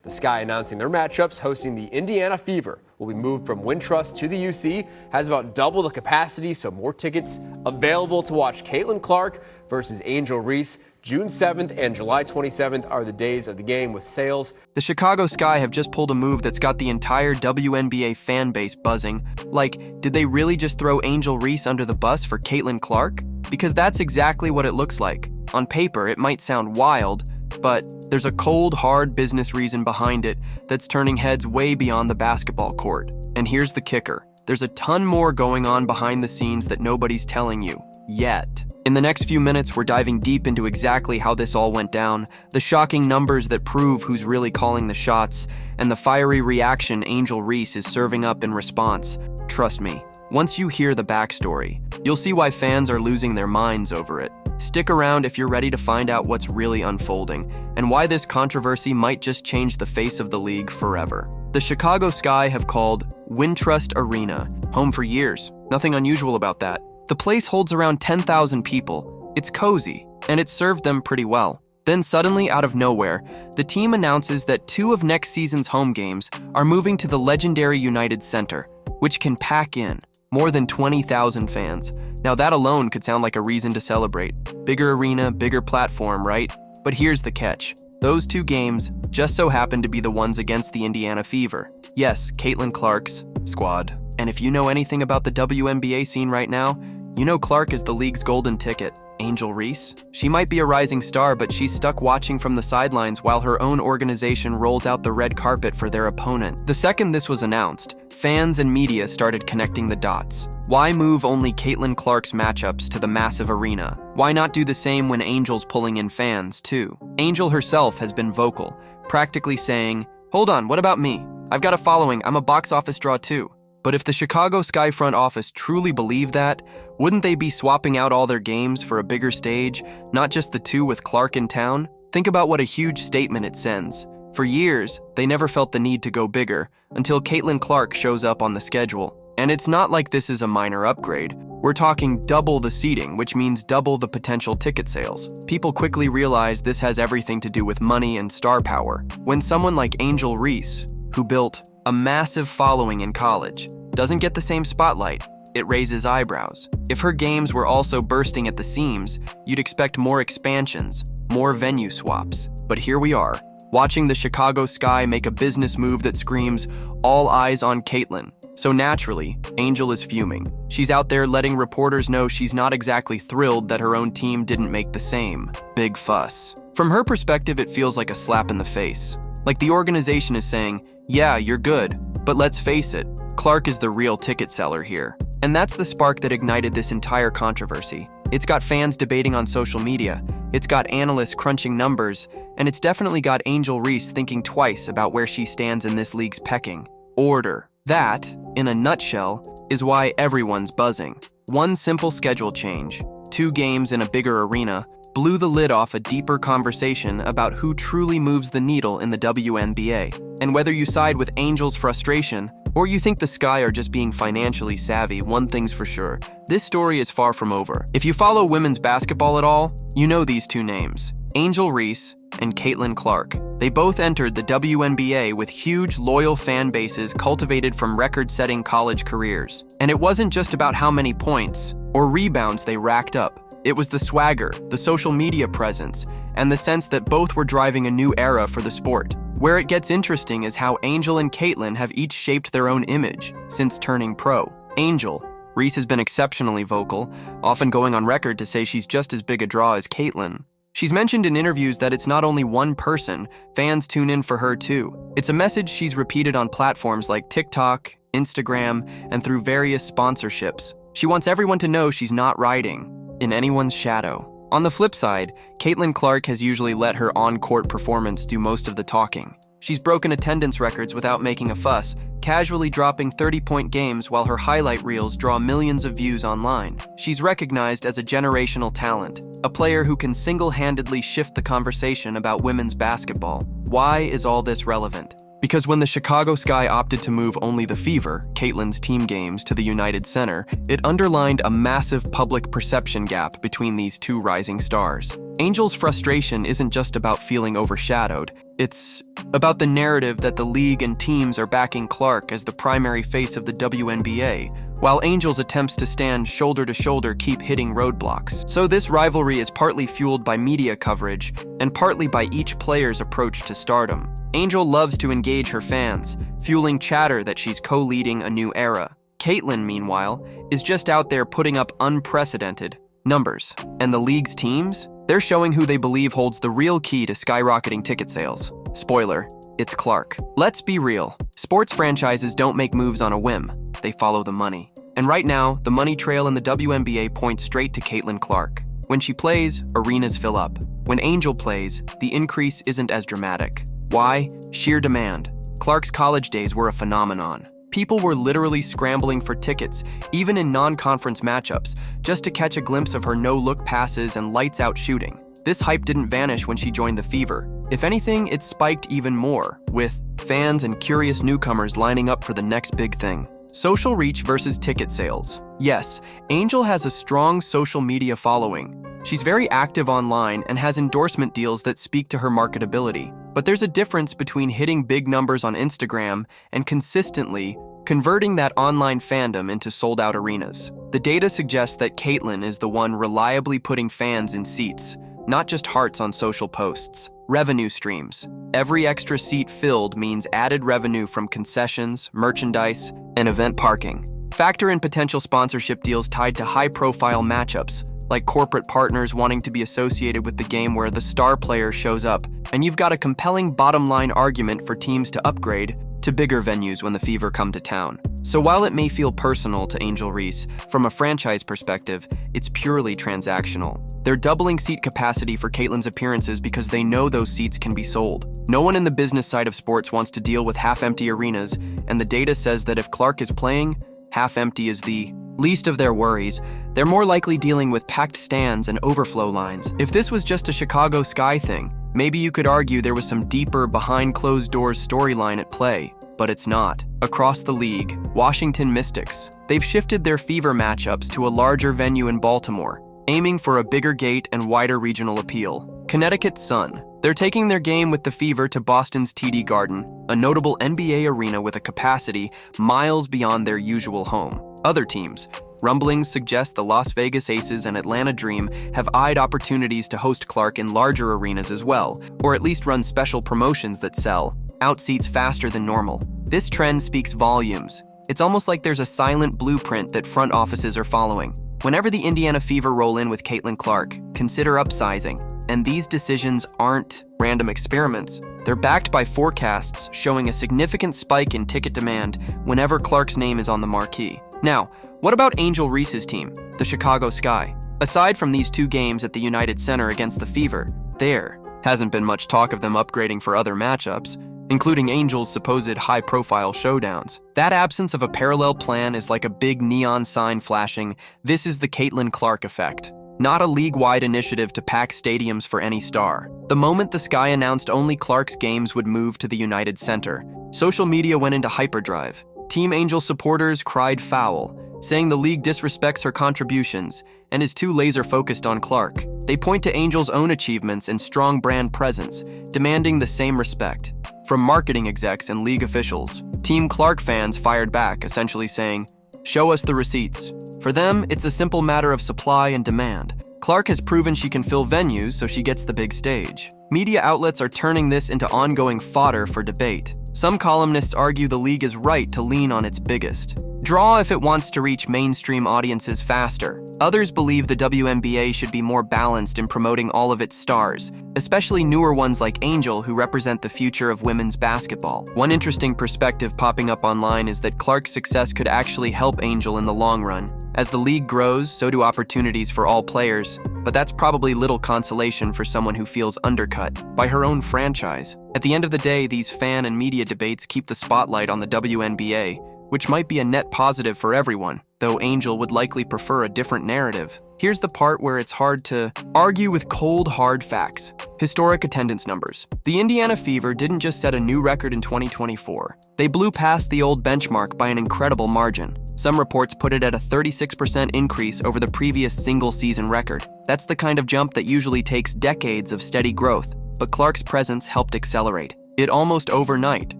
The Sky announcing their matchups, hosting the Indiana Fever, will be moved from Wintrust to the UC, has about double the capacity, so more tickets available to watch Caitlin Clark versus Angel Reese. June 7th and July 27th are the days of the game with sales. The Chicago Sky have just pulled a move that's got the entire WNBA fan base buzzing. Like, did they really just throw Angel Reese under the bus for Caitlin Clark? Because that's exactly what it looks like. On paper, it might sound wild, but there's a cold, hard business reason behind it that's turning heads way beyond the basketball court. And here's the kicker. There's a ton more going on behind the scenes that nobody's telling you, yet. In the next few minutes, we're diving deep into exactly how this all went down, the shocking numbers that prove who's really calling the shots, and the fiery reaction Angel Reese is serving up in response. Trust me, once you hear the backstory, you'll see why fans are losing their minds over it. Stick around if you're ready to find out what's really unfolding, and why this controversy might just change the face of the league forever. The Chicago Sky have called Wintrust Arena home for years. Nothing unusual about that. The place holds around 10,000 people. It's cozy, and it's served them pretty well. Then suddenly, out of nowhere, the team announces that 2 of next season's home games are moving to the legendary United Center, which can pack in more than 20,000 fans. Now that alone could sound like a reason to celebrate. Bigger arena, bigger platform, right? But here's the catch. Those 2 games just so happen to be the ones against the Indiana Fever. Yes, Caitlin Clark's squad. And if you know anything about the WNBA scene right now, you know Clark is the league's golden ticket. Angel Reese? She might be a rising star, but she's stuck watching from the sidelines while her own organization rolls out the red carpet for their opponent. The second this was announced, fans and media started connecting the dots. Why move only Caitlin Clark's matchups to the massive arena? Why not do the same when Angel's pulling in fans, too? Angel herself has been vocal, practically saying, "Hold on, what about me? I've got a following, I'm a box office draw too." But if the Chicago Sky front office truly believed that, wouldn't they be swapping out all their games for a bigger stage, not just the 2 with Clark in town? Think about what a huge statement it sends. For years, they never felt the need to go bigger, until Caitlin Clark shows up on the schedule. And it's not like this is a minor upgrade. We're talking double the seating, which means double the potential ticket sales. People quickly realize this has everything to do with money and star power. When someone like Angel Reese, who built a massive following in college, doesn't get the same spotlight, it raises eyebrows. If her games were also bursting at the seams, you'd expect more expansions, more venue swaps. But here we are, watching the Chicago Sky make a business move that screams, all eyes on Caitlin. So naturally, Angel is fuming. She's out there letting reporters know she's not exactly thrilled that her own team didn't make the same big fuss. From her perspective, it feels like a slap in the face. Like the organization is saying, yeah, you're good, but let's face it, Clark is the real ticket seller here. And that's the spark that ignited this entire controversy. It's got fans debating on social media, it's got analysts crunching numbers, and it's definitely got Angel Reese thinking twice about where she stands in this league's pecking order. That, in a nutshell, is why everyone's buzzing. One simple schedule change, 2 games in a bigger arena, blew the lid off a deeper conversation about who truly moves the needle in the WNBA. And whether you side with Angel's frustration, or you think the Sky are just being financially savvy, one thing's for sure, this story is far from over. If you follow women's basketball at all, you know these 2 names, Angel Reese and Caitlin Clark. They both entered the WNBA with huge, loyal fan bases cultivated from record-setting college careers. And it wasn't just about how many points or rebounds they racked up. It was the swagger, the social media presence, and the sense that both were driving a new era for the sport. Where it gets interesting is how Angel and Caitlin have each shaped their own image since turning pro. Angel, Reese has been exceptionally vocal, often going on record to say she's just as big a draw as Caitlin. She's mentioned in interviews that it's not only one person, fans tune in for her too. It's a message she's repeated on platforms like TikTok, Instagram, and through various sponsorships. She wants everyone to know she's not riding in anyone's shadow. On the flip side, Caitlin Clark has usually let her on-court performance do most of the talking. She's broken attendance records without making a fuss, casually dropping 30-point games while her highlight reels draw millions of views online. She's recognized as a generational talent, a player who can single-handedly shift the conversation about women's basketball. Why is all this relevant? Because when the Chicago Sky opted to move only the Fever, Caitlyn's team games, to the United Center, it underlined a massive public perception gap between these two rising stars. Angel's frustration isn't just about feeling overshadowed, it's about the narrative that the league and teams are backing Clark as the primary face of the WNBA, while Angel's attempts to stand shoulder to shoulder keep hitting roadblocks. So this rivalry is partly fueled by media coverage and partly by each player's approach to stardom. Angel loves to engage her fans, fueling chatter that she's co-leading a new era. Caitlyn, meanwhile, is just out there putting up unprecedented numbers. And the league's teams? They're showing who they believe holds the real key to skyrocketing ticket sales. Spoiler, it's Clark. Let's be real. Sports franchises don't make moves on a whim. They follow the money. And right now, the money trail in the WNBA points straight to Caitlyn Clark. When she plays, arenas fill up. When Angel plays, the increase isn't as dramatic. Why? Sheer demand. Clark's college days were a phenomenon. People were literally scrambling for tickets, even in non-conference matchups, just to catch a glimpse of her no-look passes and lights-out shooting. This hype didn't vanish when she joined the Fever. If anything, it spiked even more, with fans and curious newcomers lining up for the next big thing. Social reach versus ticket sales. Yes, Angel has a strong social media following. She's very active online and has endorsement deals that speak to her marketability. But there's a difference between hitting big numbers on Instagram and consistently converting that online fandom into sold-out arenas. The data suggests that Caitlyn is the one reliably putting fans in seats, not just hearts on social posts. Revenue streams. Every extra seat filled means added revenue from concessions, merchandise, and event parking. Factor in potential sponsorship deals tied to high-profile matchups, like corporate partners wanting to be associated with the game where the star player shows up, and you've got a compelling bottom-line argument for teams to upgrade to bigger venues when the Fever come to town. So while it may feel personal to Angel Reese, from a franchise perspective, it's purely transactional. They're doubling seat capacity for Caitlyn's appearances because they know those seats can be sold. No one in the business side of sports wants to deal with half-empty arenas, and the data says that if Clark is playing, half-empty is the least of their worries. They're more likely dealing with packed stands and overflow lines. If this was just a Chicago Sky thing, maybe you could argue there was some deeper, behind-closed-doors storyline at play, but it's not. Across the league, Washington Mystics, they've shifted their Fever matchups to a larger venue in Baltimore, aiming for a bigger gate and wider regional appeal. Connecticut Sun, they're taking their game with the Fever to Boston's TD Garden, a notable NBA arena with a capacity miles beyond their usual home. Other teams, rumblings suggest the Las Vegas Aces and Atlanta Dream have eyed opportunities to host Clark in larger arenas as well, or at least run special promotions that sell out seats faster than normal. This trend speaks volumes. It's almost like there's a silent blueprint that front offices are following. Whenever the Indiana Fever roll in with Caitlyn Clark, consider upsizing. And these decisions aren't random experiments. They're backed by forecasts showing a significant spike in ticket demand whenever Clark's name is on the marquee. Now, what about Angel Reese's team, the Chicago Sky? Aside from these two games at the United Center against the Fever, there hasn't been much talk of them upgrading for other matchups, including Angel's supposed high-profile showdowns. That absence of a parallel plan is like a big neon sign flashing, "This is the Caitlyn Clark effect." Not a league-wide initiative to pack stadiums for any star. The moment the Sky announced only Clark's games would move to the United Center, social media went into hyperdrive. Team Angel supporters cried foul, saying the league disrespects her contributions and is too laser-focused on Clark. They point to Angel's own achievements and strong brand presence, demanding the same respect. From marketing execs and league officials, Team Clark fans fired back, essentially saying, "Show us the receipts." For them, it's a simple matter of supply and demand. Clark has proven she can fill venues, so she gets the big stage. Media outlets are turning this into ongoing fodder for debate. Some columnists argue the league is right to lean on its biggest draw if it wants to reach mainstream audiences faster. Others believe the WNBA should be more balanced in promoting all of its stars, especially newer ones like Angel, who represent the future of women's basketball. One interesting perspective popping up online is that Clark's success could actually help Angel in the long run. As the league grows, so do opportunities for all players, but that's probably little consolation for someone who feels undercut by her own franchise. At the end of the day, these fan and media debates keep the spotlight on the WNBA, which might be a net positive for everyone, though Angel would likely prefer a different narrative. Here's the part where it's hard to argue with cold, hard facts. Historic attendance numbers. The Indiana Fever didn't just set a new record in 2024. They blew past the old benchmark by an incredible margin. Some reports put it at a 36% increase over the previous single-season record. That's the kind of jump that usually takes decades of steady growth, but Clark's presence helped accelerate it almost overnight.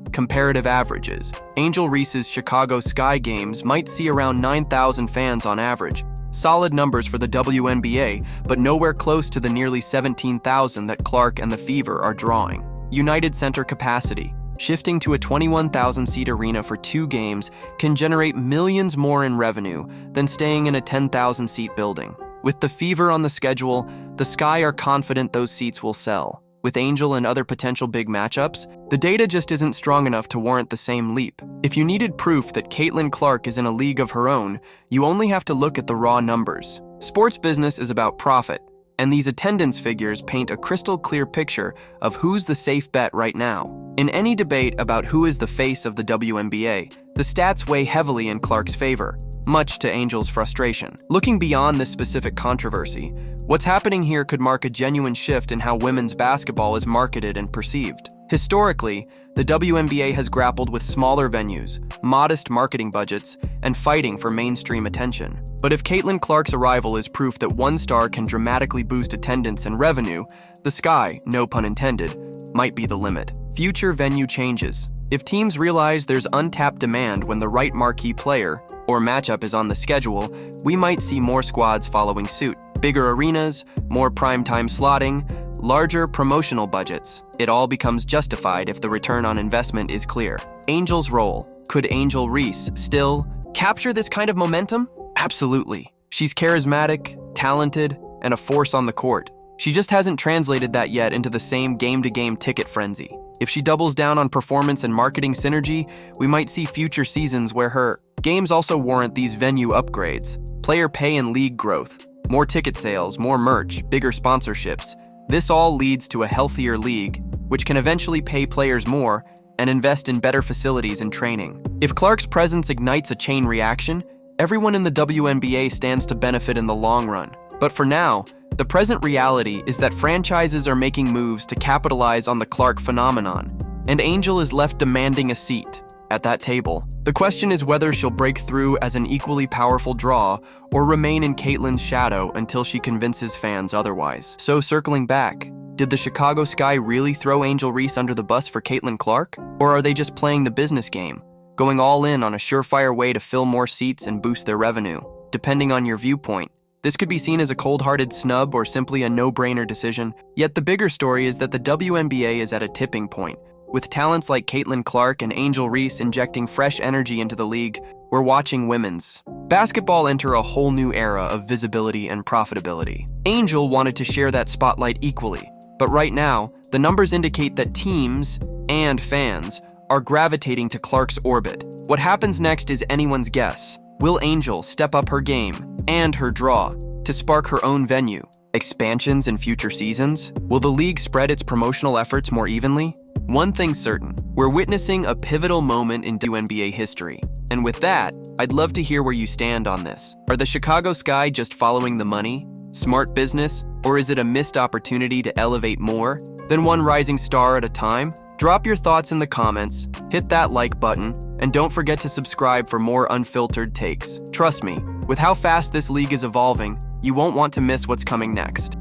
Comparative averages. Angel Reese's Chicago Sky games might see around 9,000 fans on average. Solid numbers for the WNBA, but nowhere close to the nearly 17,000 that Clark and the Fever are drawing. United Center capacity. Shifting to a 21,000-seat arena for 2 games can generate millions more in revenue than staying in a 10,000-seat building. With the Fever on the schedule, the Sky are confident those seats will sell. With Angel and other potential big matchups, the data just isn't strong enough to warrant the same leap. If you needed proof that Caitlin Clark is in a league of her own, you only have to look at the raw numbers. Sports business is about profit, and these attendance figures paint a crystal clear picture of who's the safe bet right now. In any debate about who is the face of the WNBA, the stats weigh heavily in Clark's favor, much to Angel's frustration. Looking beyond this specific controversy, what's happening here could mark a genuine shift in how women's basketball is marketed and perceived. Historically, the WNBA has grappled with smaller venues, modest marketing budgets, and fighting for mainstream attention. But if Caitlin Clark's arrival is proof that one star can dramatically boost attendance and revenue, the sky, no pun intended, might be the limit. Future venue changes. If teams realize there's untapped demand when the right marquee player or matchup is on the schedule, we might see more squads following suit. Bigger arenas, more primetime slotting, larger promotional budgets. It all becomes justified if the return on investment is clear. Angel's role. Could Angel Reese still capture this kind of momentum? Absolutely. She's charismatic, talented, and a force on the court. She just hasn't translated that yet into the same game-to-game ticket frenzy. If she doubles down on performance and marketing synergy, we might see future seasons where her games also warrant these venue upgrades. Player pay and league growth. More ticket sales, more merch, bigger sponsorships. This all leads to a healthier league, which can eventually pay players more and invest in better facilities and training. If Clark's presence ignites a chain reaction, everyone in the WNBA stands to benefit in the long run. But for now, the present reality is that franchises are making moves to capitalize on the Clark phenomenon, and Angel is left demanding a seat at that table. The question is whether she'll break through as an equally powerful draw or remain in Caitlin's shadow until she convinces fans otherwise. So circling back, did the Chicago Sky really throw Angel Reese under the bus for Caitlin Clark? Or are they just playing the business game, going all in on a surefire way to fill more seats and boost their revenue? Depending on your viewpoint, this could be seen as a cold-hearted snub or simply a no-brainer decision. Yet the bigger story is that the WNBA is at a tipping point. With talents like Caitlin Clark and Angel Reese injecting fresh energy into the league, we're watching women's basketball enter a whole new era of visibility and profitability. Angel wanted to share that spotlight equally, but right now, the numbers indicate that teams and fans are gravitating to Clark's orbit. What happens next is anyone's guess. Will Angel step up her game and her draw to spark her own venue? Expansions in future seasons? Will the league spread its promotional efforts more evenly? One thing's certain, we're witnessing a pivotal moment in WNBA history. And with that, I'd love to hear where you stand on this. Are the Chicago Sky just following the money, smart business, or is it a missed opportunity to elevate more than one rising star at a time? Drop your thoughts in the comments, hit that like button, and don't forget to subscribe for more unfiltered takes. Trust me, with how fast this league is evolving, you won't want to miss what's coming next.